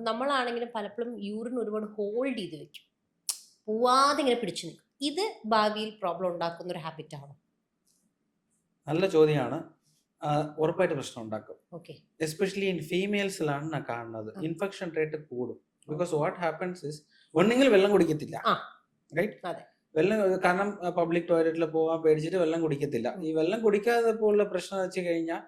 നമ്മളാണെങ്കിലും പലപ്പോഴും യൂറിൻ ഒരുപാട് ഹോൾഡ് ചെയ്ത് വെക്കും, പോവാതെ ഇങ്ങനെ പിടിച്ചു നിൽക്കും. ഇത് ഭാവിയിൽ പ്രോബ്ലം ഉണ്ടാക്കുന്ന ഒരു ഹാബിറ്റ് ആണോ? നല്ല ചോദ്യമാണ്. ഉറപ്പായിട്ട് പ്രശ്നം ഉണ്ടാക്കും. ഓക്കെ. എസ്പെഷ്യലി ഇൻ ഫീമെയിൽസിലാണ് ഞാൻ കാണുന്നത് ആ. ഇൻഫെക്ഷൻ റേറ്റ് കൂടും. ബിക്കോസ് വാട്ട് ഹാപ്പൻസ് ഇസ് ഒന്നെങ്കിൽ വെള്ളം കുടിക്കത്തില്ല, ആ. റൈറ്റ്? അതെ. വെള്ളം കാരണം പബ്ലിക് ടോയ്ലറ്റിൽ പോകാൻ പേടിച്ചിട്ട് വെള്ളം കുടിക്കത്തില്ല. ഈ വെള്ളം കുടിക്കാതെ പോലുള്ള പ്രശ്നം വെച്ച് കഴിഞ്ഞാൽ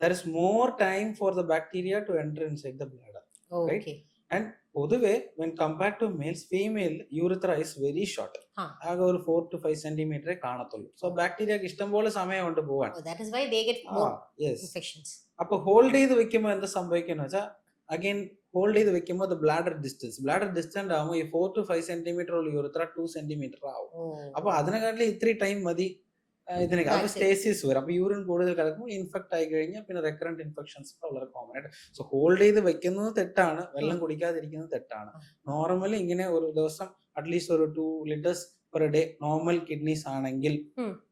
there is more time for the bacteria to enter inside the bladder, right? Okay. And പൊതുവെ when compared to males, female urethra is very short. ആ. ആകെ ഒരു 4 to 5 സെന്റിമീറ്ററേ കാണത്തുള്ളൂ. സോ ബാക്ടീരിയക്ക് ഇഷ്ടംപോലെ സമയമുണ്ട് പോവാൻ. Oh, that is why they get more yes. infections. അപ്പൊ hold ചെയ്ത് വെക്കുമ്പോൾ എന്താ സംഭവിക്കുന്ന വെച്ചാൽ അഗൈൻ ഹോൾഡ് ചെയ്ത് വെക്കുമ്പോൾ ബ്ലാഡർ ഡിസ്റ്റൻസ് ആകുമ്പോൾ ഈ 4 to 5 സെന്റിമീറ്റർ ഉള്ള യൂറിത്ര 2 സെന്റിമീറ്റർ ആവും. Oh. അപ്പൊ അതിനെക്കാട്ടിലും ഇത്രയും ടൈം മതി ഇതിനൊക്കെ. അപ്പൊ സ്റ്റേസിസ് വരും. അപ്പൊ യൂറിൻ കൂടുതൽ കിടക്കുമ്പോൾ ഇൻഫെക്ട് ആയി കഴിഞ്ഞാൽ പിന്നെ റെക്കറന്റ് ഇൻഫെക്ഷൻസ് വളരെ കോമൺ ആയിട്ട്. സോ ഹോൾഡ് ചെയ്ത് വെക്കുന്നത് തെറ്റാണ്, വെള്ളം കുടിക്കാതിരിക്കുന്നത് തെറ്റാണ്. നോർമലി ഇങ്ങനെ ഒരു ദിവസം അറ്റ്ലീസ്റ്റ് ഒരു 2 liters per day normal kidneys ആണെങ്കിൽ,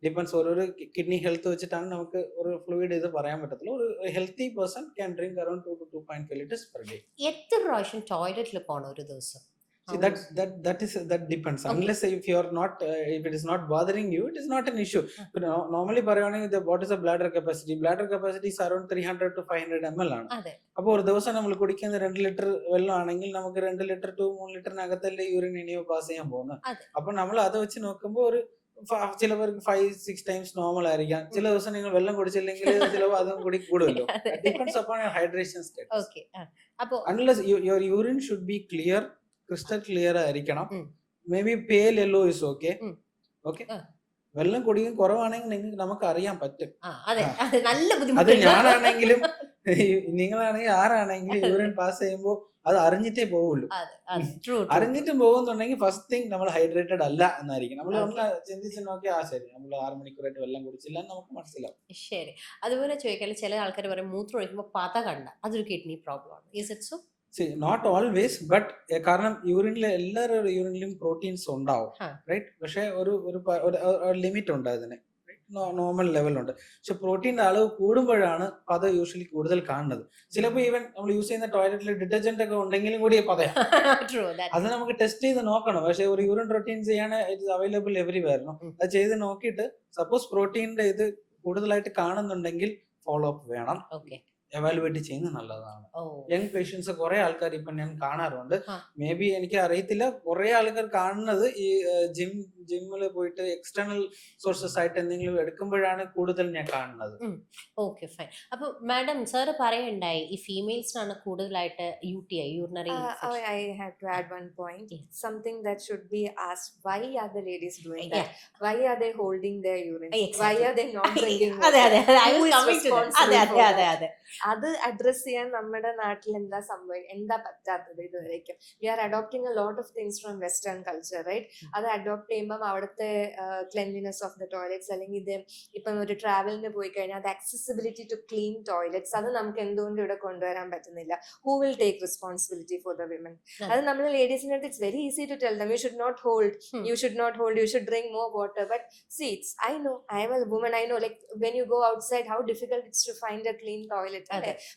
ഡിപ്പെൻസ് ഓരോരോ കിഡ്നി ഹെൽത്ത് വെച്ചിട്ടാണ് നമുക്ക് ഒരു ഫ്ലൂയിഡ് ഇത് പറയാൻ പറ്റത്തുള്ളൂ. ഒരു healthy person can drink around 2 to 2.5 liters per day. എത്ര പ്രാവശ്യം ടോയ്ലറ്റിൽ പോകണം ഒരു ദിവസം? See, that depends. Okay. Unless if you are not, if it is not bothering you, it is not an issue. But normally പറയുകയാണെങ്കിൽ what is the bladder capacity? Bladder capacity is around 300 to 500 ml ആണ്. അതെ. അപ്പോൾ ഒരു ദിവസം നമ്മൾ കുടിക്കുന്ന 2 litre വെള്ളം ആണെങ്കിൽ നമുക്ക് 2 ലിറ്റർ to 3 ലിറ്ററിനകത്തല്ലേ യൂറിൻ ഇനിയോ പാസ് ചെയ്യാൻ പോകുന്നത്. അതെ. അപ്പൊ നമ്മൾ അത് വെച്ച് നോക്കുമ്പോൾ ഒരു ചിലവർക്ക് 5-6 times നോർമൽ ആയിരിക്കാം. ചില ദിവസം നിങ്ങൾ വെള്ളം കുടിച്ചില്ലെങ്കിൽ ചിലപ്പോൾ അതും കൂടി കൂടുമല്ലോ. Depends upon your hydration status. Okay. അപ്പോൾ Unless your urine should be clear, crystal clear ആയിരിക്കണം. Maybe pale yellow is okay. Okay. വെള്ളം കുടിയും കുറവാണെങ്കിൽ നമുക്ക് അറിയാൻ പറ്റും. അത് ഞാനാണെങ്കിലും നിങ്ങളാണെങ്കിൽ ആരാണെങ്കിലും യൂറിൻ പാസ് ചെയ്യുമ്പോൾ അത് അറിഞ്ഞിട്ടേ പോവുള്ളൂ. അറിഞ്ഞിട്ടും പോകുന്നുണ്ടെങ്കിൽ ഫസ്റ്റ് തിങ് നമ്മൾ ഹൈഡ്രേറ്റഡ് അല്ല എന്നായിരിക്കും. നമ്മൾ ഒന്ന് ചിന്തിച്ച് നോക്കി ശരി നമ്മൾ 6 മണിക്കൂറായിട്ട് വെള്ളം കുടിച്ചില്ല എന്ന് നമുക്ക് മനസ്സിലാവും. ശരി. അതുപോലെ ചോദിക്കാൻ ചില ആൾക്കാർ പറയും മൂത്രം ഒഴിക്കുമ്പോൾ പത കണ്ട അതൊരു കിഡ്നി പ്രോബ്ലം ആണ്. Is it so? Not always, but കാരണം യൂറിനിലെ എല്ലാവരുടെ യൂറിനിലും പ്രോട്ടീൻസ് ഉണ്ടാവും, റൈറ്റ്? പക്ഷെ ഒരു ലിമിറ്റ് ഉണ്ട് അതിന്, നോർമൽ ലെവലുണ്ട്. പക്ഷെ പ്രോട്ടീൻ്റെ അളവ് കൂടുമ്പോഴാണ് പത യൂഷ്വലി കൂടുതൽ കാണുന്നത്. ചിലപ്പോൾ ഈവൻ നമ്മൾ യൂസ് ചെയ്യുന്ന ടോയ്ലറ്റിൽ ഡിറ്റർജന്റ് ഒക്കെ ഉണ്ടെങ്കിലും കൂടി പതയാ. അത് നമുക്ക് ടെസ്റ്റ് ചെയ്ത് നോക്കണം. പക്ഷെ ഒരു യൂറിൻ പ്രോട്ടീൻ ചെയ്യാൻ ഇറ്റ് അവൈലബിൾ എവരിവെയർ. അത് ചെയ്ത് നോക്കിയിട്ട് സപ്പോസ് പ്രോട്ടീൻ്റെ ഇത് കൂടുതലായിട്ട് കാണുന്നുണ്ടെങ്കിൽ ഫോളോ അപ്പ് വേണം. എവാലുവേറ്റ് ചെയ്യുന്നത് നല്ലതാണ്. യങ് പേഷ്യൻസ് കുറെ ആൾക്കാർ ഇപ്പൊ ഞാൻ കാണാറുണ്ട്. മേ ബി എനിക്ക് അറിയത്തില്ല, കുറെ ആൾക്കാർ കാണുന്നത് ഈ ജിമ്മിൽ പോയിട്ട് എക്സ്റ്റേണൽ സോഴ്സസ് ആയിട്ട് എന്തെങ്കിലും എടുക്കുമ്പോഴാണ് കൂടുതൽ ഞാൻ കാണുന്നത്. Okay, fine. അപ്പൊ മാഡം സാർ പറയണ്ടായി ഈ ഫീമെയിൽസിനാണ് കൂടുതലായിട്ട് UTI, urinary infection. I have to add one point. Something that should be asked: why are the ladies doing that? Why are they holding their urine? Why are they not drinking water? Who is responsible for that? അത് address ചെയ്യാൻ നമ്മുടെ നാട്ടിൽ എന്താ പറ്റാത്തത് ഇതുവരെയ്ക്കും? We are adopting a lot of things from western culture, right? അത് adopt ചെയ്യുമ്പോൾ അവിടുത്തെ ക്ലെൻലിനെസ് ഓഫ് ദ ടോയ്ലറ്റ്സ്, അല്ലെങ്കിൽ ഇത് ഇപ്പം ഒരു ട്രാവലിന് പോയി കഴിഞ്ഞാൽ അത് അക്സസിബിലിറ്റി ടു ക്ലീൻ ടോയ്ലറ്റ്സ്, അത് നമുക്ക് എന്തുകൊണ്ട് ഇവിടെ കൊണ്ടുവരാൻ പറ്റുന്നില്ല? Who will take responsibility for the women? അത് നമ്മൾ ലേഡീസിന്റെ അടുത്ത് it's very easy to tell them you should not hold, you should drink more water. But see, I know, I am a woman, I know, like when you go outside how difficult it's to find a clean toilet.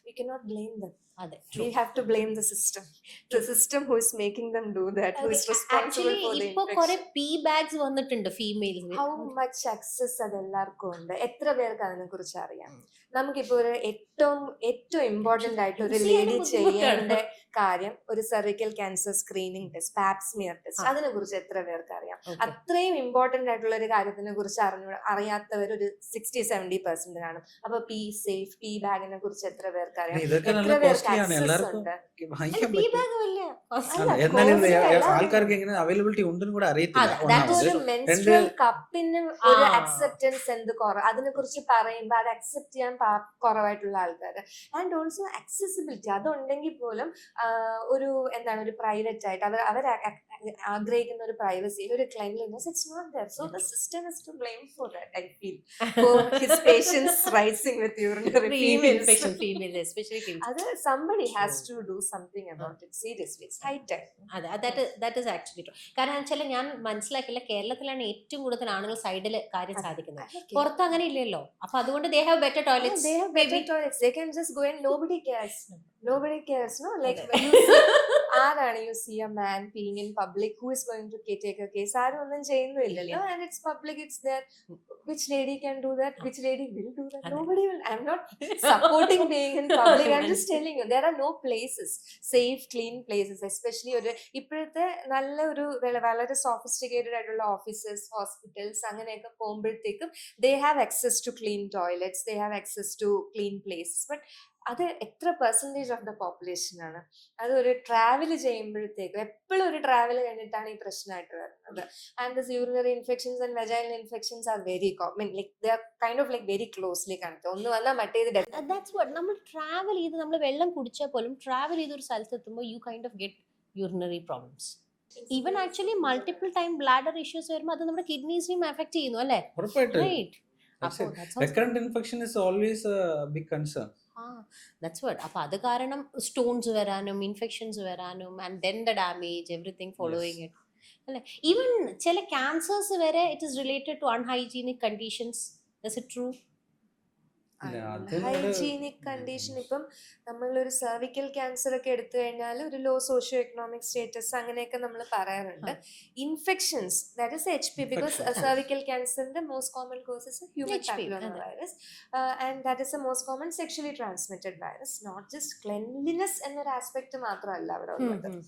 We cannot blame them. We have to blame the system who is making them do that, who is responsible for the infection. Kore pee bags vannittundu females. How much access adellarkum undu? Etra പേർക്ക് അതിനെ കുറിച്ച് അറിയാം? നമുക്കിപ്പോ ഒരു ഏറ്റവും important ആയിട്ട് ഒരു lady ചെയ്യേണ്ട കാര്യം ഒരു cervical cancer screening test, Pap smear test. അതിനെ കുറിച്ച് എത്ര പേർക്ക് അറിയാം? അത്രയും ഇമ്പോർട്ടന്റ് ആയിട്ടുള്ള ഒരു കാര്യത്തിനെ കുറിച്ച് അറിയാത്തവർ ഒരു 60-70% കാണും. അപ്പൊ പീ സേഫ്, പീ ബാഗിനെ കുറിച്ച് എത്ര പേർക്ക് അറിയാം? എത്ര പേർക്ക് ആക്സസ് ഉണ്ട്? ആൾക്കാർക്ക് എങ്ങനെ അവൈലബിലിറ്റി ഉണ്ടെന്ന് കൂടെ അറിയത്തില്ല. ഒരു മെൻസ്ട്രൽ കപ്പിന് ഒരു അക്സെപ്റ്റൻസ് അതിനെ കുറിച്ച് പറയുമ്പോൾ അത് അക്സെപ്റ്റ് ചെയ്യാൻ കുറവായിട്ടുള്ള ആൾക്കാർ. ആൻഡ് ഓൾസോ അക്സസിബിലിറ്റി അതുണ്ടെങ്കിൽ പോലും ഒരു പ്രൈവറ്റ് ആയിട്ട് അവർ ആഗ്രഹിക്കുന്ന ഒരു പ്രൈവസി, ഒരു cleanliness, it's not there. So the system is to blame for that, I feel. For his patients rising with urinary female, especially females. അത് some somebody has to do something about it seriously. It's high time. അതെ, that is actually true. കാരണം വെച്ചാൽ ഞാൻ മനസ്സിലാക്കില്ല, കേരളത്തിലാണ് ഏറ്റവും കൂടുതൽ ആണുങ്ങൾ സൈഡിൽ കാര്യം സാധിക്കുന്നത്. പുറത്ത് അങ്ങനെ ഇല്ലല്ലോ. അപ്പൊ അതുകൊണ്ട് they have better toilets. They have better toilets. They can just go and nobody cares. Nobody cares, no? Like when you see a man peeing in public, who is going to take a case? ആരും ഒന്നും ചെയ്യുന്നില്ലല്ലോ. And it's public, it's there. Which lady can do that? Which lady will do that? Nobody will. I'm not supporting being in public. I'm just telling you, there are no places, safe, clean places, especially ഒരു ഇപ്പോഴത്തെ നല്ല ഒരു വളരെ sophisticated ആയിട്ടുള്ള offices, hospitals അങ്ങനെയൊക്കെ പോകുമ്പോഴത്തേക്കും they have access to clean toilets, they have access to clean places. But അത് എത്ര പെർസെൻറ്റേജ് ഓഫ് ദ പോപ്പുലേഷൻ ആണ്? അത് ഒരു ട്രാവൽ ചെയ്യുമ്പോഴത്തേക്കും എപ്പോഴും ഒരു ട്രാവൽ കഴിഞ്ഞിട്ടാണ് ഈ പ്രശ്നമായിട്ട് വരുന്നത്. And this urinary infections and vaginal infections are very common. Like they are kind of like very closely connect. ഒന്ന് വന്നാൽ മറ്റേത് ദാറ്റ്സ് വാട്ട്. നമ്മൾ ട്രാവൽ ചെയ്ത് നമ്മൾ വെള്ളം കുടിച്ചാൽ പോലും ട്രാവൽ ചെയ്ത് ഒരു സ്ഥലത്ത് എത്തുമ്പോൾ you kind of get urinary problems. Even actually multiple time bladder issues വരുമ്പോൾ അത് നമ്മുടെ കിഡ്നീസിനെയും എഫക്ട് ചെയ്യുന്നു അല്ലേ? ഉറപ്പായിട്ടും. Recurrent infection is always a big concern. That's what. അപ്പൊ അത് കാരണം സ്റ്റോൺസ് വരാനും ഇൻഫെക്ഷൻസ് വരാനും and then the damage everything following it അല്ലേ? ഈവൻ ചില ക്യാൻസേഴ്സ് വരെ it is related to unhygienic conditions. Is it true? Hygienic condition. ഇപ്പം നമ്മളൊരു സെർവിക്കൽ ക്യാൻസർ ഒക്കെ എടുത്തു കഴിഞ്ഞാൽ ഒരു ലോ സോഷ്യോ എക്കണോമിക് സ്റ്റേറ്റസ് അങ്ങനെയൊക്കെ നമ്മൾ പറയാറുണ്ട്. Infections, that is HPV, because cervical ക്യാൻസറിന്റെ most common causes human papilloma virus, and that is a most common sexually transmitted virus. Not just cleanliness എന്നൊരു ആസ്പെക്ട് മാത്രമല്ല അവിടെ ഉള്ളത്.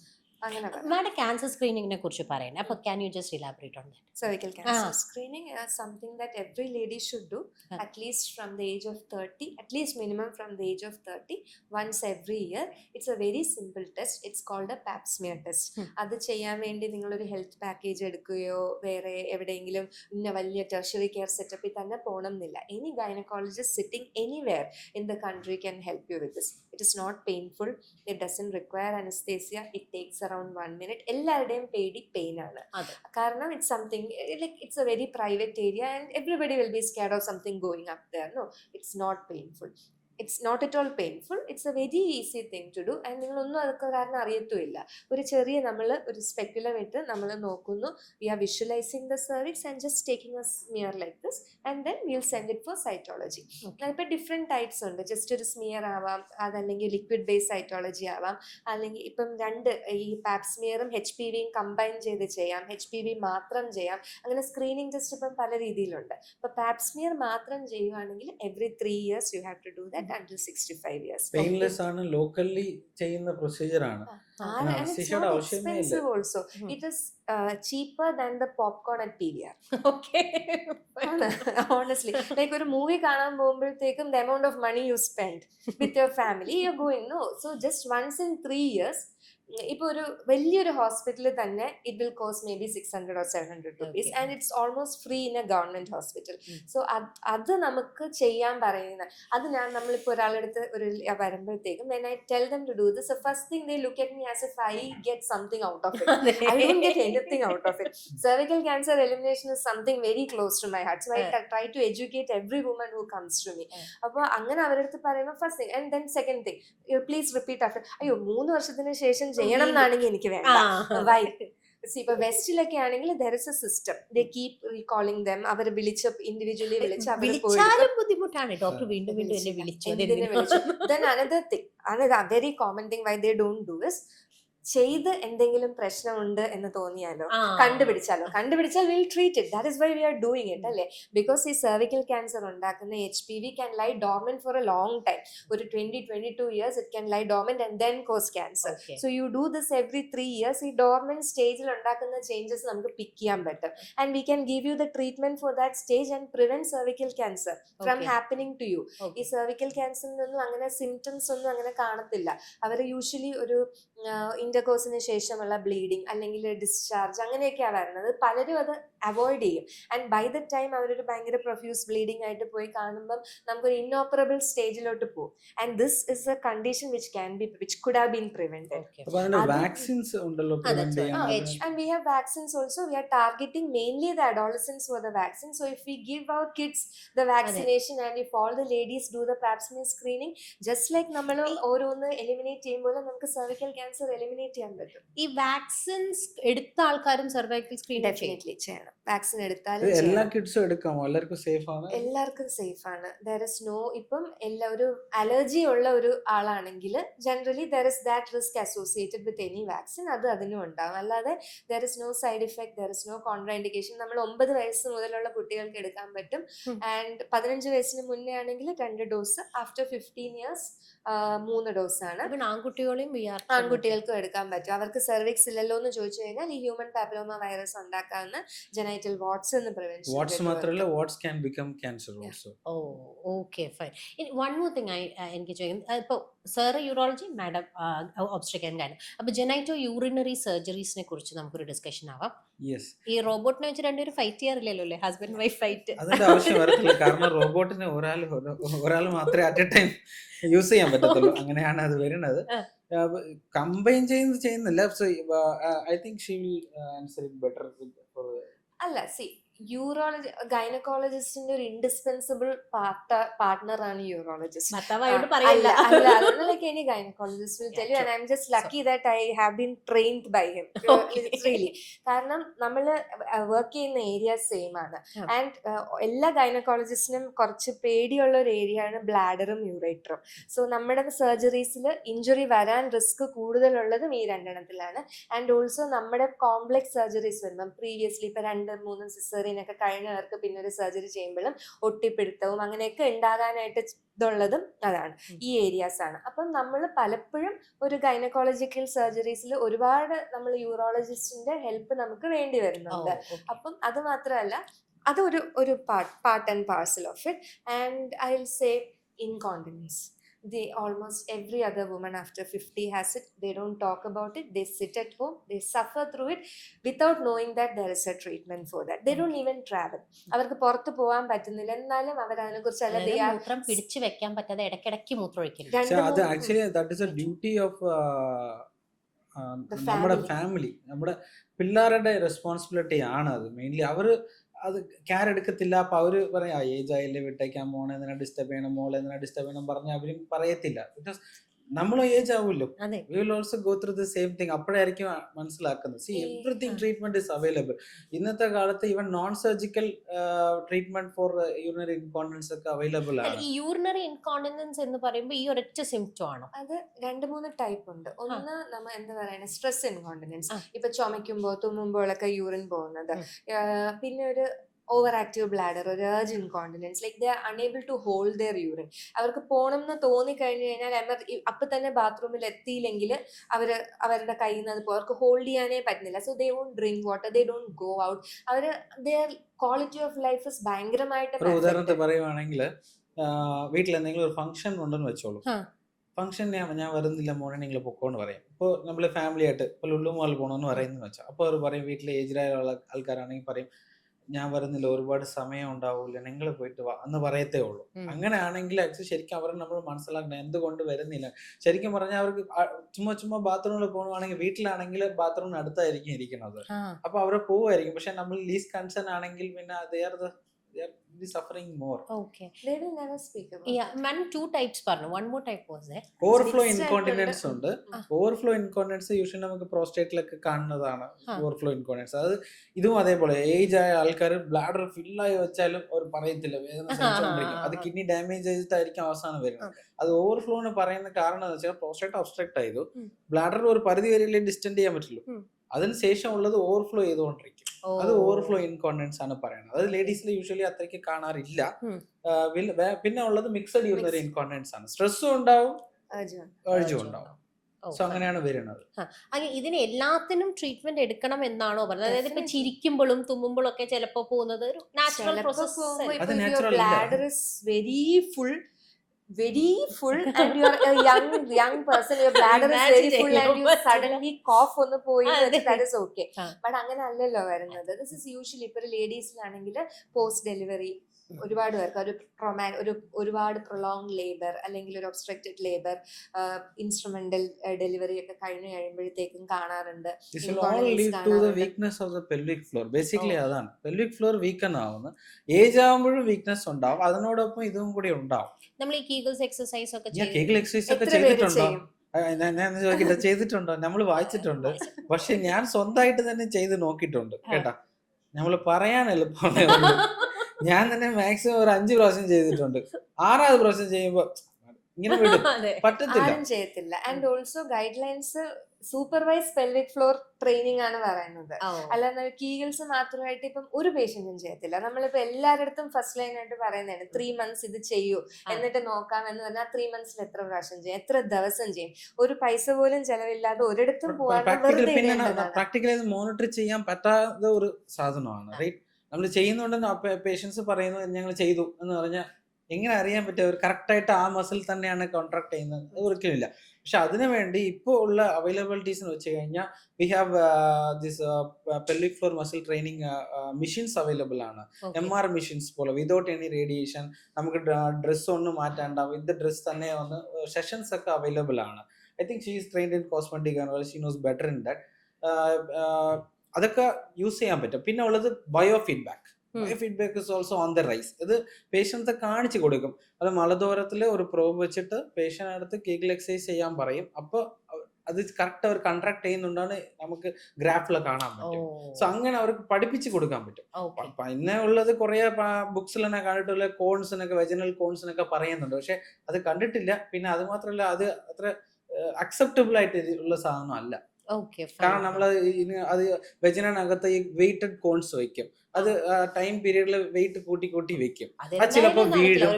മാഡം ക്യാൻസർ സ്ക്രീനിങ്ങിനെ കുറിച്ച് പറയണേ. അപ്പൊ can you just elaborate on that? Cervical cancer screening is something that every lady should do at least from the age of 30, at least minimum from the age of 30, once every year. It's a very simple test. It's called a pap smear test. അത് ചെയ്യാൻ വേണ്ടി നിങ്ങളൊരു health package എടുക്കുകയോ വേറെ എവിടെയെങ്കിലും ഇന്ന വലിയ tertiary care സെറ്റപ്പിൽ തന്നെ പോകണം എന്നില്ല. Any gynecologist sitting anywhere in the country can help you with this. It is not painful. It doesn't require anesthesia. It takes around 1 minute. എല്ലാവരുടെയും പേടി പെയിൻ ആണ്. കാരണം it's something like it's a very private area and everybody will be scared of something going up there. No, it's not painful. It's not at all painful. It's a very easy thing to do. And നിങ്ങളൊന്നും അതൊക്കെ കാരണം അറിയത്തുമില്ല. ഒരു ചെറിയ നമ്മൾ ഒരു speculum ഇട്ട് നമ്മൾ നോക്കുന്നു. We are visualizing the cervix and just taking a smear like this and then we'll send it for cytology. ഇപ്പം ഡിഫറെൻറ്റ് ടൈപ്സ് ഉണ്ട്. ജസ്റ്റ് ഒരു സ്മിയർ ആവാം, അതല്ലെങ്കിൽ ലിക്വിഡ് ബേസ് സൈറ്റോളജി ആവാം, അല്ലെങ്കിൽ ഇപ്പം രണ്ട് ഈ പാപ്പ് സ്മിയറും HPVയും കമ്പൈൻ ചെയ്ത് ചെയ്യാം, HPV മാത്രം ചെയ്യാം. അങ്ങനെ സ്ക്രീനിങ് ടെസ്റ്റ് ഇപ്പം പല രീതിയിലുണ്ട്. ഇപ്പം പാപ്പ് സ്മിയർ മാത്രം ചെയ്യുവാണെങ്കിൽ every 3 years you have to do that until 65 years. Painless ആണ്, ലോക്കലി ചെയ്യുന്ന പ്രൊസീജിയർ ആണ്. And it's not expensive also. It is cheaper than the popcorn at PVR. Okay. Honestly, like ഒരു മൂവി കാണാൻ പോകുമ്പോഴത്തേക്കും the amount of money you spend with your family, you're going, no. So just once in 3 years, ഇപ്പോൾ ഒരു വലിയൊരു ഹോസ്പിറ്റലിൽ തന്നെ it will cost may be 600 or 700 rupees and it's almost free in a government hospital. So അത് നമുക്ക് ചെയ്യാൻ പറയുന്ന അത് നമ്മളിപ്പോൾ ഒരാളെടുത്ത് ഒരു വരുമ്പോഴത്തേക്കും when I tell them to do this, the first thing they look at me as if I get something out of it. I don't get anything out of it. Cervical cancer elimination is something very close to my heart, so I try to educate every woman who comes to me. അപ്പോൾ അങ്ങനെ അവരടുത്ത് പറയുമ്പോൾ first thing and then second thing, please repeat after. അയ്യോ 3 വർഷത്തിന് ശേഷം ചെയ്യണം എന്നാണെങ്കിൽ എനിക്ക് വേണ്ട. വൈ? ഇപ്പൊ വെസ്റ്റിലൊക്കെ ആണെങ്കിൽ there is a system. They keep recalling them. അവർ വിളിച്ച് ഇൻഡിവിജ്വലി വിളിച്ചാലും ബുദ്ധിമുട്ടാണ്. ഡോക്ടർ വീണ്ടും വീണ്ടും എന്നെ വിളിച്ചു. Then another thing, another very common thing why they don't do is, ചെയ്ത് എന്തെങ്കിലും പ്രശ്നമുണ്ട് എന്ന് തോന്നിയാലോ കണ്ടുപിടിച്ചാൽ will treat it. That is why we are doing it അല്ലേ? ബിക്കോസ് ഈ സെർവിക്കൽ ക്യാൻസർ ഉണ്ടാക്കുന്ന HPV can lie dormant for a long time. ഒരു 20-22 years it can lie dormant and then cause cancer. So you do this every 3 years. ഈ dormant സ്റ്റേജിൽ ഉണ്ടാക്കുന്ന changes നമുക്ക് പിക്ക് ചെയ്യാൻ പറ്റും and we can give you the treatment for that stage and prevent cervical cancer from happening to you. ഈ cervical ക്യാൻസറിനൊന്നും അങ്ങനെ symptoms ഒന്നും അങ്ങനെ കാണത്തില്ല. അവർ യൂഷ്വലി ഒരു ഇന്റർകോഴ്സിന് ശേഷമുള്ള ബ്ലീഡിങ് അല്ലെങ്കിൽ ഡിസ്ചാർജ് അങ്ങനെയൊക്കെയാണ് വരുന്നത്. പലരും അത് അവോയ്ഡ് ചെയ്യും. ആൻഡ് ബൈ ദ ടൈം അവരൊരു ഭയങ്കര പ്രൊഫ്യൂസ് ബ്ലീഡിങ് ആയിട്ട് പോയി കാണുമ്പം നമുക്കൊരു ഇന്നോപ്പറബിൾ സ്റ്റേജിലോട്ട് പോകും. And this is A condition which could have been prevented. അപ്പൊ അതിന്റെ വാക്സിൻസ് ഉണ്ടല്ലോ പ്രിവെന്റ് ചെയ്യാൻ. And we have vaccines also. We are targeting mainly the adolescents for the vaccine. So if we give our kids the vaccination and if all the ladies do the pap smear screening, just like നമ്മൾ ഓരോന്ന് eliminate ചെയ്യുമ്പോൾ നമുക്ക് cervical cancer eliminate ചെയ്യാൻ പറ്റും. ഈ vaccines എടുത്ത ആൾക്കാരും cervical screen definitely ചെയ്യണം. വാക്സിൻ എടുത്താലും എല്ലാ കിഡ്സും എടുക്കാമോ? എല്ലാവർക്കും സേഫ് ആണ്? എല്ലാവർക്കും സേഫ് ആണ്. ദർ ഇസ് നോ, ഇപ്പം ഒരു അലർജി ഉള്ള ഒരു ആളാണെങ്കിൽ generally there is that risk associated with any vaccine, അത് അതിനും ഉണ്ടാവും. അല്ലാതെ there is no side effect, there is no contraindication. നമ്മൾ 9 വയസ്സ് മുതലുള്ള കുട്ടികൾക്ക് എടുക്കാൻ പറ്റും. ആൻഡ് 15 വയസ്സിന് മുന്നേ ആണെങ്കിൽ 2 ഡോസ്, ആഫ്റ്റർ 15 ഇയേഴ്സ് 3 ഡോസാണ്. ആൺകുട്ടികൾക്കും എടുക്കാൻ പറ്റും. അവർക്ക് സെർവിക്സ് ഇല്ലല്ലോ എന്ന് ചോദിച്ചു കഴിഞ്ഞാൽ ഈ ഹ്യൂമൻ പാപ്പിലോമ വൈറസ് ഉണ്ടാക്കാവുന്ന ജെനൈറ്റൽ വാട്സ് എന്ന് പ്രിവെൻഷൻ. വാട്സ് മാത്രമല്ല, warts can become cancer also. Oh okay fine. One more thing എനിക്ക് ചോദിക്കുന്നത്, ഇപ്പോൾ sir urology, madam obstetric and അപ്പോൾ ജെനൈറ്റോ യൂറിനറി സർജറീസിനെ കുറിച്ച് നമുക്കൊരു ഡിസ്കഷൻ ആവാം. ഈ റോബോട്ടിനെ വെച്ച് രണ്ടുപേരും ഫൈറ്റ് ചെയ്യാറില്ലല്ലോ അല്ലേ, ഹസ്ബൻഡ് വൈഫ് ഫൈറ്റ്? അതിന്റെ ആവശ്യം വരത്തില്ല, കാരണം റോബോട്ടിന് ഒരാൾ മാത്രമേ അറ്റ് എ ടൈം യൂസ് ചെയ്യാൻ പറ്റത്തുള്ളൂ. അങ്ങനെയാണ് അത് വരുന്നത്. കമ്പൈൻ ചെയ്യുന്നില്ല. So I think she will answer it better. അല്ല, സി യൂറോളജി ഗൈനക്കോളജിസ്റ്റിന്റെ ഒരു ഇൻഡിസ്പെൻസിബിൾ പാർട്ട്ണർ ആണ് urologist. Like any gynecologist will tell you, and I'm just lucky that I have been trained by him. Really, കാരണം നമ്മള് work ചെയ്യുന്ന area same ആണ്. And എല്ലാ ഗൈനക്കോളജിസ്റ്റിനും കുറച്ച് പേടിയുള്ള ഒരു ഏരിയ ആണ് ബ്ലാഡറും യൂറേറ്ററും. സോ നമ്മുടെ സർജറീസിൽ ഇഞ്ചുറി വരാൻ റിസ്ക് കൂടുതലുള്ളതും ഈ രണ്ടെണ്ണത്തിലാണ്. ആൻഡ് ഓൾസോ നമ്മുടെ കോംപ്ലെക്സ് സർജറീസ് വരുമ്പം പ്രീവിയസ്ലി ഇപ്പൊ 2-3 സിസേറിയൻ ഒക്കെ കഴിഞ്ഞവർക്ക് പിന്നെ ഒരു സർജറി ചെയ്യുമ്പോഴും ഒട്ടിപ്പിടുത്തവും അങ്ങനെയൊക്കെ ഉണ്ടാകാനായിട്ട് ഇതുള്ളതും അതാണ്, ഈ ഏരിയാസ് ആണ്. അപ്പം നമ്മൾ പലപ്പോഴും ഒരു ഗൈനക്കോളജിക്കൽ സർജറീസിൽ ഒരുപാട് നമ്മൾ യൂറോളജിസ്റ്റിന്റെ ഹെൽപ്പ് നമുക്ക് വേണ്ടി വരുന്നുണ്ട്. അപ്പം അത് മാത്രമല്ല, അത് ഒരു part and parcel of it. And I will say incontinence. Almost every other woman after 50 has it. They don't talk about it. They sit at home. They suffer through it without knowing that there is a treatment for that. They don't even travel. അവർക്ക് പുറത്ത് പോകാൻ പറ്റുന്നില്ല, എന്നാലും അവർ അതിനെ കുറിച്ച് പിടിച്ചു വെക്കാൻ പറ്റാതെ ഇടയ്ക്കിടയ്ക്ക് മൂത്രമൊഴിക്കും. അത് actually that is A duty of നമ്മുടെ ഫാമിലി, നമ്മുടെ പിള്ളേരുടെ റെസ്പോൺസിബിലിറ്റി ആണ് അത്. മെയിൻലി അവര് അത് കെയർ എടുക്കത്തില്ല. അപ്പൊ അവര് പറയാം ഏജ് ആയില്ലേ വിട്ടേക്കാൻ, മോളെ എന്തിനാ ഡിസ്റ്റർബ് ചെയ്യണം, മോളെ എന്തിനാ ഡിസ്റ്റർബ് ചെയ്യണം പറഞ്ഞാൽ അവരും പറയത്തില്ല. ബിക്കോസ് നമ്മളും ഏജ് ആവുമല്ലോ, we will also go through the same thing. അപ്പോഴായിരിക്കും മനസ്സിലാക്കുന്നത്. See everything treatment is available. ഇന്നത്തെ കാലത്ത് even non surgical treatment for urinary incontinence ഒക്കെ അവൈലബിൾ ആണ്. ഈ യൂറിനറി ഇൻകോണ്ടിനൻസ് എന്ന് പറയുമ്പോൾ ഈ ഒരൊറ്റ സിംപ്റ്റം ആണോ? അത് 2-3 ടൈപ്പ് ഉണ്ട്. ഒന്ന് നമ്മ എന്താ പറയുക, സ്ട്രെസ് ഇൻകോണ്ടിനൻസ്, ഇപ്പൊ ചുമയ്ക്കുമ്പോൾ തുമ്മുമ്പോഴൊക്കെ യൂറിൻ പോകുന്നത്. പിന്നെ ഒരു ഓവർ ആക്റ്റീവ് ബ്ലാഡർ, ഒരു urge incontinence, like they are unable to hold their urine. അവർക്ക് പോകണം എന്ന് തോന്നി കഴിഞ്ഞു കഴിഞ്ഞാൽ അപ്പൊ തന്നെ ബാത്റൂമിൽ എത്തിയില്ലെങ്കിൽ അവരുടെ കയ്യിൽ നിന്ന് അത് അവർക്ക് ഹോൾഡ് ചെയ്യാനേ പറ്റുന്നില്ല. So they won't drink water, they don't go out. Their quality of life is ഭയങ്കരമായിട്ട്. ഉദാഹരണത്തിന് പറയുവാണെങ്കിൽ വീട്ടിൽ എന്തെങ്കിലും ഒരു ഫംഗ്ഷൻ ഉണ്ടെന്ന് വെച്ചോളൂ. ഫംഗ്ഷൻ ഞാൻ വരുന്നില്ല മോനെ, നിങ്ങൾ പൊക്കോന്ന് പറയും. ഇപ്പോൾ നമ്മൾ ഫാമിലി ആയിട്ട് ഇപ്പോൾ ലുള്ളു മോൾ പോകണമെന്ന് പറയുന്നത് വെച്ചാൽ അപ്പോൾ അവർ പറയും, വീട്ടിലെ ഏജ്ഡായ ആൾക്കാരാണെങ്കിൽ പറയും ഞാൻ വരുന്നില്ല, ഒരുപാട് സമയം ഉണ്ടാവൂല, നിങ്ങൾ പോയിട്ട് വാ എന്ന് പറയത്തേ ഉള്ളൂ. അങ്ങനെയാണെങ്കിൽ ആക്ച്വലി ശരിക്കും അവരെ നമ്മൾ മനസ്സിലാക്കണം എന്തുകൊണ്ട് വരുന്നില്ല. ശരിക്കും പറഞ്ഞാൽ അവർക്ക് ചുമ്മാ ബാത്റൂമിൽ പോകുവാണെങ്കിൽ വീട്ടിലാണെങ്കിൽ ബാത്റൂമിന് അടുത്തായിരിക്കും ഇരിക്കുന്നത്. അപ്പൊ അവരെ പോവുമായിരിക്കും. പക്ഷെ നമ്മൾ ലീസ്റ്റ് കൺസേൺ ആണെങ്കിൽ പിന്നെ they are suffering more. Okay. They will never speak about it. Yeah, man, 2 types parnu. One more type was there. Overflow incontinence ഉണ്ട്. Overflow incontinence യൂഷ്വലി നമുക്ക് പ്രോസ്റ്റേറ്റിലൊക്കെ കാണുന്നതാണ് ഓവർഫ്ലോ ഇൻകോണ്ടിനൻസ്. അത് ഇതും അതേപോലെ ഏജ് ആയ ആൾക്കാർ ബ്ലാഡർ ഫില്ലായി വെച്ചാലും അവർ പറയത്തില്ല, വേദന സഹിച്ചുകൊണ്ടിരിക്കും. അത് കിഡ്നി ഡാമേജ് ചെയ്തിട്ടായിരിക്കും അവസാനം വരുന്നത്. അത് ഓവർഫ്ലോന്ന് പറയുന്ന കാരണം എന്ന് വെച്ചാൽ പ്രോസ്റ്റേറ്റ് ഒബ്സ്ട്രക്ട് ആയതു, ബ്ലാഡർ ഒരു പരിധി വരെയല്ലേ ഡിസ്റ്റൻഡ് ചെയ്യാൻ പറ്റുള്ളൂ. അതിനുശേഷം ഉള്ളത് ഓവർഫ്ലോ ചെയ്തുകൊണ്ടിരിക്കും. അത് ഓവർഫ്ലോ ഇൻകോണ്ടിനൻസ് ആണ് പറയുന്നത്. അത് ലേഡീസിൽ യൂഷ്വലി അത്രയ്ക്ക് കാണാറില്ല. പിന്നെ ഉള്ളത് മിക്സഡ് യൂറിനറി ഇൻകോണ്ടിനൻസ് ആണ്. സ്ട്രെസ്സും ഉണ്ടാവും, ഏർജും ഉണ്ടാവും. സോ അങ്ങനെയാണ് വരുന്നത്. ഇതിന് എല്ലാത്തിനും ട്രീറ്റ്മെന്റ് എടുക്കണം എന്നാണോ പറഞ്ഞത്? അതായത് ഇപ്പൊ ചിരിക്കുമ്പോഴും തുമ്മുമ്പോഴും ഒക്കെ ചിലപ്പോ പോകുന്നത് ഒരു natural process. Bladder is very full, very full and you are a young person, your bladder is very full and you suddenly cough on the point, that is okay. But അങ്ങനെ അല്ലല്ലോ വരുന്നത്. This is usually ഇപ്പോൾ ലേഡീസിലാണെങ്കിൽ post delivery ഒരുപാട് പേർക്ക് ഒരുപാട് prolong labour അല്ലെങ്കിൽ ഒരു obstructed labour, instrumental delivery ഒക്കെ കഴിഞ്ഞ് കഴിയുമ്പോഴത്തേക്കും കാണാറുണ്ട്. This will all lead to the weakness of the pelvic floor. Basically അതാണ് pelvic floor weaken ആവുന്നത്. ഏജ് ആവുമ്പോഴും വീക്ക്നെസ് ഉണ്ടാവും, അതിനോടൊപ്പം ഇതും കൂടി ഉണ്ടാവും. നമ്മൾ ഈ കീഗൽസ് എക്സസൈസ് ഒക്കെ ഞാൻ കീഗൽ എക്സസൈസ് ഒക്കെ ചെയ്തിട്ടുണ്ടോ? ഞാൻ ചോദിക്കട്ടെ, ചെയ്തിട്ടുണ്ടോ? നമ്മൾ വായിച്ചിട്ടുണ്ട്, പക്ഷെ ഞാൻ സ്വന്തമായിട്ട് തന്നെ ചെയ്ത് നോക്കിയിട്ടുണ്ട് കേട്ടാ. നമ്മൾ പറയാൻ എളുപ്പമാണ്. ഞാൻ തന്നെ മാക്സിമം ഒരു 5 പ്രാവശ്യം ചെയ്തിട്ടുണ്ട്. 6ാമത് പ്രാവശ്യം ചെയ്യുമ്പോ ഇങ്ങനെ പറ്റത്തില്ല, ചെയ്യത്തില്ല. And also guide lines supervise pelvic floor training ആണ് പറയുന്നത്. അല്ലാതെ കീഗൽസ് മാത്രമായിട്ട് ഇപ്പം ഒരു പേഷ്യന്റും ചെയ്യത്തില്ല. നമ്മളിപ്പോ എല്ലാവരുടെ ഫസ്റ്റ് ലൈൻ ആയിട്ട് പറയുന്നതാണ് 3 months ഇത് ചെയ്യൂ എന്നിട്ട് നോക്കാം എന്ന് പറഞ്ഞാൽ 3 months എത്ര പ്രാവശ്യം ചെയ്യും, എത്ര ദിവസം ചെയ്യും, ഒരു പൈസ പോലും ചെലവില്ലാതെ ഒരിടത്തും പോകാൻ. പ്രാക്ടിക്കലി മോണിറ്റർ ചെയ്യാൻ പറ്റാത്ത ഒരു സാധനമാണ്. റൈറ്റ്, നമ്മൾ ചെയ്യുന്നുണ്ടെന്ന് പേഷ്യൻസ് പറയുന്നു ഞങ്ങൾ ചെയ്തു എന്ന് പറഞ്ഞാൽ എങ്ങനെ അറിയാൻ പറ്റുക ഒരു കറക്റ്റായിട്ട് ആ മസിൽ തന്നെയാണ് കോൺട്രാക്ട് ചെയ്യുന്നത്? അത് ഒരിക്കലും ഇല്ല. പക്ഷെ അതിനു വേണ്ടി ഇപ്പോൾ ഉള്ള അവൈലബിലിറ്റീസ് എന്ന് വെച്ച് കഴിഞ്ഞാൽ we have this pelvic floor muscle training machines available ആണ്. MR മെഷീൻസ് പോലെ വിതൗട്ട് എനി റേഡിയേഷൻ, നമുക്ക് ഡ്രസ്സ് ഒന്നും മാറ്റാണ്ട വിത്ത് ഡ്രസ് തന്നെ വന്ന് സെഷൻസ് ഒക്കെ അവൈലബിൾ ആണ്. I think she is trained in cosmetic and she knows better in that. അതൊക്കെ use ചെയ്യാൻ പറ്റും. പിന്നെ ഉള്ളത് biofeedback. Biofeedback is also on the rise. ഇത് പേഷ്യൻസ് കാണിച്ചു കൊടുക്കും. അത് മലദ്വാരത്തിൽ ഒരു പ്രോബ് വെച്ചിട്ട് പേഷ്യന്റ് അടുത്ത് കീഗൽ എക്സസൈസ് ചെയ്യാൻ പറയും. അപ്പോൾ അത് കറക്റ്റ് അവർ കൺട്രാക്ട് ചെയ്യുന്നുണ്ടാണ് നമുക്ക് ഗ്രാഫിൽ കാണാൻ പറ്റും. സോ അങ്ങനെ അവർക്ക് പഠിപ്പിച്ച് കൊടുക്കാൻ പറ്റും. പിന്നെ ഉള്ളത് കുറെ ബുക്സിൽ തന്നെ കണ്ടിട്ടുള്ള കോൺസിനൊക്കെ വെജനൽ കോൺസിനൊക്കെ പറയുന്നുണ്ട്, പക്ഷെ അത് കണ്ടിട്ടില്ല. പിന്നെ അത് മാത്രമല്ല അത് അത്ര അക്സെപ്റ്റബിൾ ആയിട്ട് ഉള്ള സാധനം അല്ല. കാരണം നമ്മൾ അത് വെജനകത്ത് ഈ വെയിറ്റഡ് കോൺസ് വെക്കും. അത് ടൈം പീരീഡിൽ വെയിറ്റ് കൂട്ടി വെക്കും. അത് ചിലപ്പോൾ വീഴും.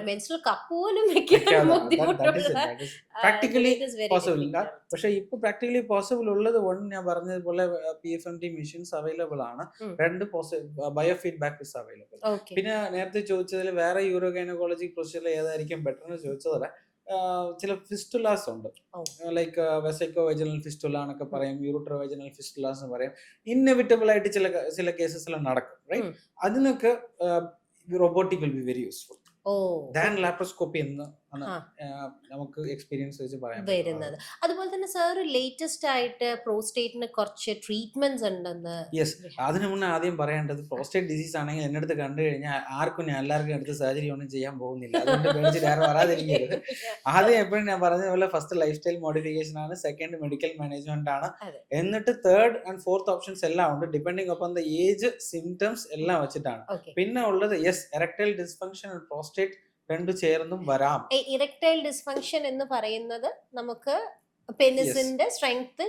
പ്രാക്ടിക്കലി പോസിബിൾ ഇല്ല. പക്ഷെ ഇപ്പൊ പ്രാക്ടിക്കലി പോസിബിൾ ഉള്ളത് ഞാൻ പറഞ്ഞതുപോലെ PFMT മെഷീൻസ് അവൈലബിൾ ആണ്. 2 ബയോ ഫീഡ്ബാക്ക് ഇസ് അവൈലബിൾ. പിന്നെ നേരത്തെ ചോദിച്ചതിൽ വേറെ യൂറോ ഗൈനക്കോളജി പ്രൊസീജിയർ ഏതായിരിക്കും ബെറ്റർ എന്ന് ചോദിച്ചതല്ല. ചില ഫിസ്റ്റുലാസ് ഉണ്ട്, ലൈക്ക് വെസൈക്കോ വെജനൽ ഫിസ്റ്റുല എന്നൊക്കെ പറയും, യൂറിട്രോ വെജനൽ ഫിസ്റ്റുലാസ് എന്ന് പറയും. ഇന്നെവിറ്റബിൾ ആയിട്ട് ചില കേസസിൽ നടക്കും. റൈറ്റ്, അതിനൊക്കെ robotic will be very useful than laparoscopy എന്ന് നമുക്ക് എക്സ്പീരിയൻസ് വെച്ച് പറയാൻ വരുന്നത്. അതുപോലെ തന്നെ സാർ ലേറ്റസ്റ്റ് ആയിട്ട് പ്രോസ്റ്റേറ്റിന് കുറച്ച് ട്രീറ്റ്മെന്റ്സ് ഉണ്ടെന്ന്. യെസ്, അതിന് മുന്നേ ആദ്യം പറയേണ്ടത് പ്രോസ്റ്റേറ്റ് ഡിസീസ് ആണെങ്കിൽ എന്റെ അടുത്ത് കണ്ടു കഴിഞ്ഞാൽ ഞാൻ എല്ലാവർക്കും എടുത്ത് സർജറി ഒന്നും ചെയ്യാൻ പോകുന്നില്ല. അതുകൊണ്ട് പേടിച്ചിട്ട് ആരും വരാതിരിക്കരുത്. ആദ്യം എപ്പോഴും ഞാൻ പറഞ്ഞ പോലെ ഫസ്റ്റ് ലൈഫ് സ്റ്റൈൽ മോഡിഫിക്കേഷൻ ആണ്, സെക്കൻഡ് മെഡിക്കൽ മാനേജ്മെന്റ് ആണ്, എന്നിട്ട് 3rd and 4th ഓപ്ഷൻസ് എല്ലാം ഉണ്ട് depending upon the age, symptoms എല്ലാം വെച്ചിട്ടാണ്. പിന്നെ ഉള്ളത് എറക്ടൈൽ ഡിസ്ഫങ്ഷൻ ആൻഡ് പ്രോസ്റ്റേറ്റ് 2 ചേർന്നും വരാം. ഇറക്ടൈൽ ഡിസ്ഫങ്ഷൻ എന്ന് പറയുന്നത് നമുക്ക് പെനിസിന്റെ സ്ട്രെങ്ത്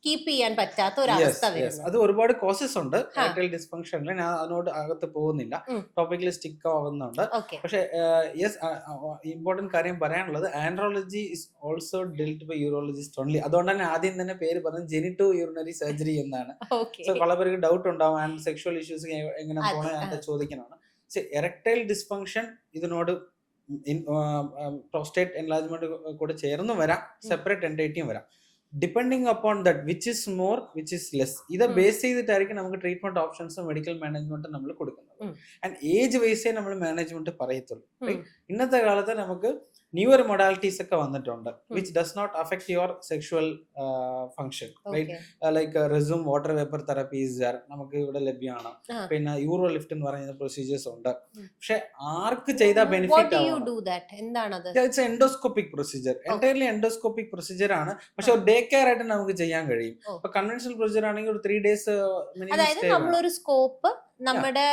കീപ്പ് ചെയ്യാൻ പറ്റാത്ത ഒരു അവസ്ഥ വരുന്നത്. അത് ഒരുപാട് കോസസ് ഉണ്ട് ഇറക്ടൈൽ ഡിസ്ഫങ്ഷനിൽ. ഞാൻ അതിനോട് അകത്ത് പോകുന്നില്ല, ടോപ്പിക്കിൽ സ്റ്റിക്ക് ആവുന്നുണ്ട്. പക്ഷെ ഇമ്പോർട്ടന്റ് കാര്യം പറയാനുള്ളത് andrology is also dealt by urologist only. അതുകൊണ്ടാണ് ആദ്യം തന്നെ പേര് പറഞ്ഞത് ജെനിറ്റോ യൂറിനറി സർജറി എന്നാണ്. സോ പല പേർക്ക് ഡൗട്ട് ഉണ്ടാവും ആൻഡ് സെക്ഷുവൽ ഇഷ്യൂസ് എങ്ങനെ പോകണം എന്ന് ചോദിക്കുന്നതാണ്. എറക്ടൈൽ ഡിസ്ഫങ്ഷൻ ഇതിനോട് പ്രോസ്റ്റേറ്റ് എൻലാർജ്മെന്റ് കൂടെ ചേർന്ന് വരാം, സെപ്പറേറ്റ് എൻറ്റൈറ്റിയും വരാം. Depending upon that which is more which is less, ഇത് ബേസ് ചെയ്തിട്ടായിരിക്കും നമുക്ക് ട്രീറ്റ്മെന്റ് ഓപ്ഷൻസും മെഡിക്കൽ മാനേജ്മെന്റും നമ്മൾ കൊടുക്കുന്നത്. ആൻഡ് ഏജ് വൈസേ നമ്മൾ മാനേജ്മെന്റ് പറയത്തുള്ളൂ. ഇന്നത്തെ കാലത്ത് നമുക്ക് ന്യൂവർ മൊഡാലിറ്റീസ് ഒക്കെ വന്നിട്ടുണ്ട് which does not affect your sexual function. Right, like Rezum water vapour therapies നമുക്ക് ഇവിടെ ലഭ്യമാണ്. പിന്നെ യൂറോ ലിഫ്റ്റ് എന്ന് പറയുന്ന പ്രൊസീജിയേഴ്സ് ഉണ്ട്. പക്ഷെ ആർക്ക് ചെയ്താൽ benefit it's endoscopic procedure, entirely endoscopic procedure ആണ്. പക്ഷെ ഒരു ഡേ കെയർ ആയിട്ട് നമുക്ക് ചെയ്യാൻ കഴിയും. ഇപ്പൊ കൺവെൻഷണൽ പ്രൊസീജിയർ ആണെങ്കിൽ ഒരു 3 days നമ്മുടെ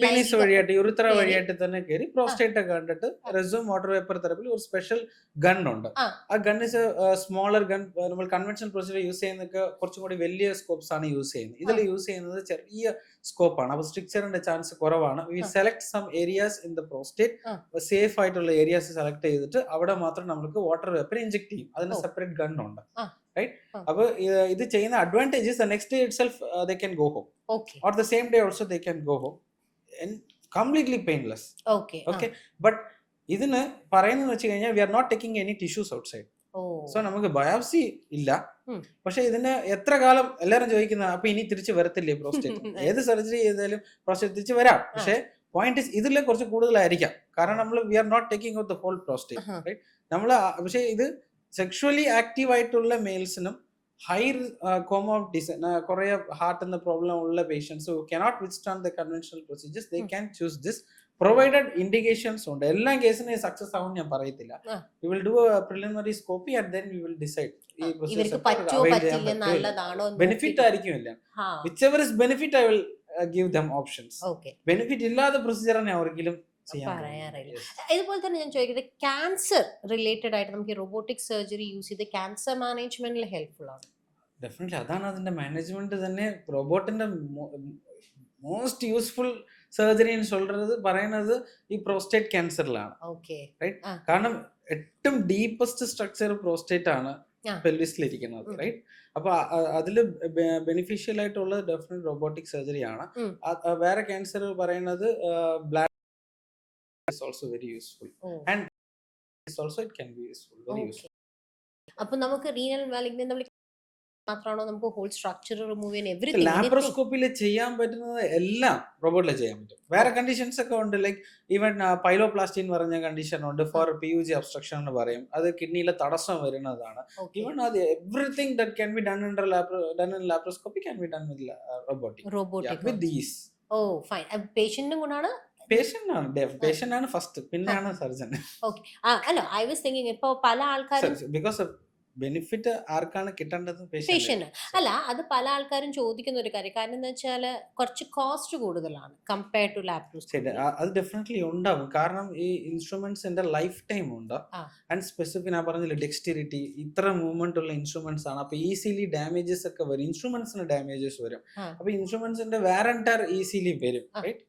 പെനിസ് വഴിയായിട്ട് യുറിത്ര വഴിയായിട്ട് തന്നെ കയറി പ്രോസ്റ്റേറ്റ് ഒക്കെ കണ്ടിട്ട് റെസ്യൂം വാട്ടർ വേപ്പർ തെറാപ്പിയിൽ ഒരു സ്പെഷ്യൽ ഗൺ ഉണ്ട്. ആ ഗൺ ഇസ് സ്മോളർ ഗൺ. നമ്മൾ കൺവെൻഷണൽ പ്രൊസീജിയർ യൂസ് ചെയ്യുന്നതൊക്കെ കുറച്ചും കൂടി വലിയ സ്കോപ്സ് ആണ് യൂസ് ചെയ്യുന്നത്. ഇതിൽ യൂസ് ചെയ്യുന്നത് ചെറിയ സ്കോപ്പാണ്, അപ്പൊ സ്ട്രിക്ചറിന്റെ ചാൻസ് കുറവാണ്. We select some areas in the prostate, safe ആയിട്ടുള്ള ഏരിയാസ് സെലക്ട് ചെയ്തിട്ട് അവിടെ മാത്രം നമുക്ക് വാട്ടർ വേപ്പർ ഇഞ്ചെക്ട് ചെയ്യും. അതിന് സെപ്പറേറ്റ് ഗൺ ഉണ്ട്. Right? അപ്പൊ ഇത് ചെയ്യുന്ന advantages next day itself they can go home, or the same day also they can go home and completely painless. Okay. But ഇതിന് പറയുന്നത് വെച്ച് കഴിഞ്ഞാൽ we are not taking any tissues outside. So നമുക്ക് biopsy ഇല്ല. പക്ഷെ ഇതിന് എത്ര കാലം എല്ലാരും ചോദിക്കുന്ന അപ്പൊ ഇനി തിരിച്ചു വരത്തില്ലേ പ്രോസ്റ്റേറ്റ്? ഏത് സർജറി ചെയ്താലും പ്രോസ്റ്റേറ്റ് തിരിച്ചു വരാം. പക്ഷെ പോയിന്റ് ഇതിലെ കുറച്ച് കൂടുതലായിരിക്കാം. കാരണം നമ്മൾ we are not taking out the whole prostate, right? നമ്മൾ പക്ഷെ ഇത് സെക്ഷുവലി ആക്റ്റീവ് ആയിട്ടുള്ള മെയിൽസിനും ഹൈ കോമോർബിഡിറ്റീസ്, കുറെ ഹാർട്ടിന്റെ പ്രോബ്ലം ഉള്ള patients who cannot withstand the conventional procedures, they can choose this provided indications ഉണ്ട്. എല്ലാ കേസിനും സക്സസ് ആവും ഞാൻ പറയത്തില്ല. We will do a preliminary scopy and then we will decide ഈ ബെനിഫിറ്റ് ആയിരിക്കും ഇല്ല. Whichever is benefit I will give them options. Benefit ഇല്ലാത്ത പ്രൊസീജിയർ ഞാൻ ഒരിക്കലും പറയാറില്ല. ഇതുപോലെ തന്നെ ഞാൻ ചോദിക്കുന്നത്, ക്യാൻസർ റിലേറ്റഡ് ആയിട്ട് നമുക്ക് റോബോട്ടിക് സർജറി യൂസ് ചെയ്ത് ക്യാൻസർ മാനേജ്മെന്റിൽ ഹെൽപ്ഫുൾ ആണ്? ഡെഫിനറ്റ്ലി. അതാണ് അതിന്റെ മാനേജ്മെന്റ് തന്നെ. റോബോട്ടിന്റെ മോസ്റ്റ് യൂസ്ഫുൾ സർജറി പറയുന്നത് ഈ പ്രോസ്റ്റേറ്റ് ക്യാൻസറിലാണ്, റൈറ്റ്? കാരണം ഏറ്റവും ഡീപ്പസ്റ്റ് സ്ട്രക്ചർ പ്രോസ്റ്റേറ്റ് ആണ് പെൽവിസിലിരിക്കുന്നത്, റൈറ്റ്? അപ്പൊ അതില് ബെനിഫിഷ്യൽ ആയിട്ടുള്ളത് ഡെഫിനറ്റ് റോബോട്ടിക് സർജറി ആണ്. വേറെ ക്യാൻസർ പറയുന്നത് bladder is also very useful, and it's also it can be useful, very useful. അപ്പൊ നമുക്ക് റീനൽ മാലിഗ്നന്റ് മാത്രമാണോ നമുക്ക് ഹോൾ സ്ട്രക്ചർ റിമൂവ് ചെയ്യാൻ എവരിതിങ്? ലാപ്രോസ്കോപ്പിയിൽ ചെയ്യാൻ പറ്റുന്നത് എല്ലാം റോബോട്ടിൽ ചെയ്യാൻ പറ്റും. വേറെ കണ്ടീഷൻസ് ഒക്കെ ഉണ്ട്, ലൈക്ക് ഈവൻ പൈലോപ്ലാസ്റ്റി എന്ന് പറഞ്ഞ കണ്ടീഷൻ ഉണ്ട്, ഫോർ PUG ഒബ്സ്ട്രക്ഷൻ എന്ന് പറയും. അത് കിഡ്നിയിലെ തടസ്സം വരുന്നതാണ്. ഈവൻ അത് everything that can be done in laparoscopy can be done with robotic with these. Oh fine. പേഷ്യന്റിനും ഗുണാണ്? പേഷ്യന്റ് ആണ് ഫസ്റ്റ്, പിന്നെയാണ് സർജൻ. ഓക്കെ. അല്ല, ഐ വാസ് തിങ്കിങ് ഇപ്പോ പല ആൾക്കാരും ബിക്കോസ് ബെനിഫിറ്റ് ആർക്കാണ് കിട്ടേണ്ടത്? പേഷ്യന്റ്. അല്ല, അത് പല ആൾക്കാരും ചോദിക്കുന്ന ഒരു കാര്യം. കാരണം എന്താ വെച്ചാല് കുറച്ച് കോസ്റ്റ് കൂടുതലാണ് കമ്പയർഡ് ടു ലാപ്രോസ്കോപ്പി. അത് ഡെഫിനറ്റ്ലി ഉണ്ടാവും. കാരണം ഈ ഇൻസ്ട്രുമെന്റ്സിന്റെ ലൈഫ് ടൈം ഉണ്ട്. ആൻഡ് സ്പെസിഫിക് ഞാൻ പറഞ്ഞില്ല, ഡെക്സ്റ്റിരിറ്റി, ഇത്ര മൂവ്മെന്റ് ഉള്ള ഇൻസ്ട്രുമെന്റ്സ് ആണ്. അപ്പൊ ഈസിലി ഡാമേജസ് ഒക്കെ വരും, ഇൻസ്ട്രുമെന്റ്സിന് ഡാമേജസ് വരും. അപ്പൊ ഇൻസ്ട്രുമെന്റ്സിന്റെ വാറന്റർ ഈസിലി വരും, റൈറ്റ്?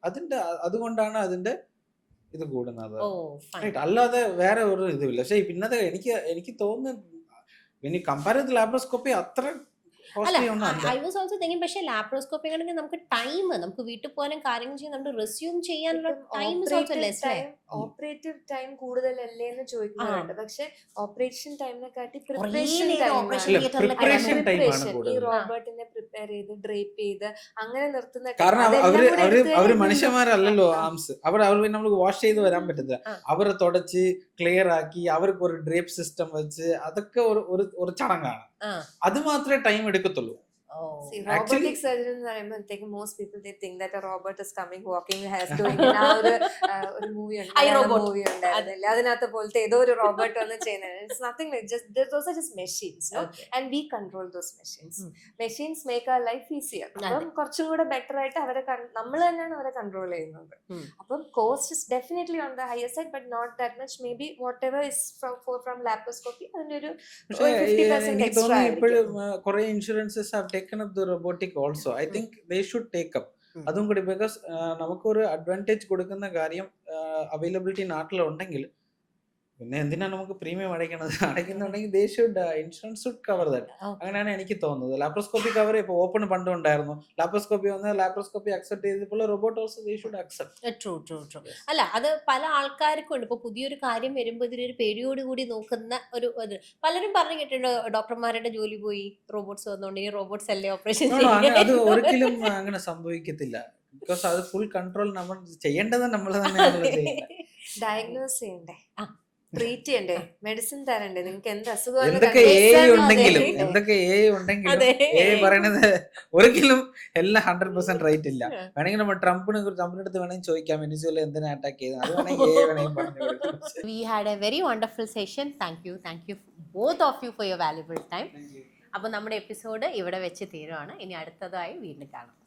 അതുകൊണ്ടാണ് അതിന്റെ ഇത് കൂടുന്നത്, റൈറ്റ്? അല്ലാതെ വേറെ ഒരു ഇതുമില്ല. പക്ഷെ പിന്നത്തെ എനിക്ക് തോന്നുന്നു when you compare with laparoscopy അത്ര അല്ല, ഐ വാസ് ഓൾസോ തിങ്കിങ്. പക്ഷേ ലാപ്രോസ്കോപ്പി ആണെങ്കിൽ നമുക്ക് ടൈം, നമുക്ക് വീട്ടിൽ പോകാനും കാര്യങ്ങൾ ചെയ്യാൻ, നമുക്ക് റെസ്യൂം ചെയ്യാനുള്ള time is also less. Operative time കൂടുതലല്ലേ എന്ന് ചോദിക്കുന്നുണ്ട്. പക്ഷെ ഓപ്പറേഷൻ ടൈമിനെ കാട്ടി പ്രിപ്പറേഷൻ ഈ റോബോട്ടിനെ പ്രിപ്പയർ ചെയ്ത് ഡ്രേപ്പ് ചെയ്ത് അങ്ങനെ നിർത്തുന്ന. കാരണം അവര് മനുഷ്യന്മാരല്ലല്ലോ ആംസ്. അവർ നമുക്ക് വാഷ് ചെയ്ത് വരാൻ പറ്റത്തില്ല. അവരെ തുടച്ച് ക്ലിയർ ആക്കി അവർക്ക് ഒരു ഡ്രേപ്പ് സിസ്റ്റം വെച്ച് അതൊക്കെ ഒരു ചടങ്ങാണ്. അത് മാത്രമേ ടൈം എടുക്കത്തുള്ളൂ. robotic surgery എന്ന് പറയുമ്പോഴത്തേക്ക് most people they think that a robot is coming walking has doing ഒരു മൂവി ഉണ്ടായിരുന്നില്ല, അതിനകത്ത് പോലത്തെ ഏതോ ഒരു റോബോട്ട് വന്ന് ചെയ്യുന്നത്. It's nothing like just those are just machines, no? And we control those machines. Machines make our life easier. അപ്പം കുറച്ചും കൂടെ ബെറ്റർ ആയിട്ട് അവരെ നമ്മൾ തന്നെയാണ് അവരെ കൺട്രോൾ ചെയ്യുന്നത്. അപ്പം cost is definitely on the higher side but not that much. Maybe whatever is from laparoscopy അതിന്റെ ഒരു 50% extra ആയിരിക്കും. കുറെ insurances have taken up the robotic also. I think they should take up അതും കൂടി. Because നമുക്കൊരു advantage കൊടുക്കുന്ന കാര്യം availability നാട്ടിൽ ഉണ്ടെങ്കിൽ പിന്നെ എന്തിനാണ് നമുക്ക് പ്രീമിയം അടയ്ക്കുന്നുണ്ടെങ്കിൽ they should insurance should cover that. അങ്ങനെയാണ് എനിക്ക് തോന്നുന്നത്. ലാപ്രോസ്കോപ്പി കവർ ഇപ്പോൾ ഓപ്പൺ പണ്ടും ഉണ്ടായിരുന്നു. ലാപ്രോസ്കോപ്പി വന്ന് ലാപ്രോസ്കോപ്പി അക്സെപ്റ്റ് ചെയ്തപ്പോൾ robot also they should accept. True. അല്ല, അത് പല ആൾക്കാർക്കും ഉണ്ട്. ഇപ്പോൾ പുതിയൊരു കാര്യം വരുമ്പോൾ ഇതിനൊരു പേടിയോട് കൂടി നോക്കുന്ന ഒരു ഇത് പലരും പറഞ്ഞു കേട്ടിട്ടുണ്ട്. ഡോക്ടർമാരുടെ ജോലി പോയി, റോബോട്ട്സ് വന്നുകൊണ്ട് ഇനി റോബോട്ട്സ് അല്ലേ ഓപ്പറേഷൻ അത് ഒരിക്കലും അങ്ങനെ സംഭവിക്കത്തില്ല. ബിക്കോസ് അത് ഫുൾ കൺട്രോൾ നമ്മൾ ചെയ്യേണ്ടത് നമ്മൾ തന്നെ. ഡയഗ്നോസ് ചെയ്യണ്ടേ, ട്രീറ്റ് ചെയ്യണ്ടേ, മെഡിസിൻ തരണ്ടേ, നിങ്ങൾക്ക് എന്ത് അസുഖം എന്തൊക്കെ ഉണ്ടെങ്കിലും പറയണത് ഒരിക്കലും എല്ലാം 100% റൈറ്റ് ഇല്ല. വേണമെങ്കിൽ നമ്മൾ ട്രംപിന്റെ അടുത്ത് വേണമെങ്കിൽ ചോദിക്കാം വെനിസ്വേല എന്തിനാ അറ്റാക്ക് ചെയ്തത്, അത് വേണമെങ്കിൽ പറഞ്ഞു. We had a very wonderful session. Thank you both of you for your valuable time. അപ്പോൾ നമ്മുടെ എപ്പിസോഡ് ഇവിടെ വെച്ച് തീരുവാണ്. ഇനി അടുത്തതായി വീണ്ടും കാണാം.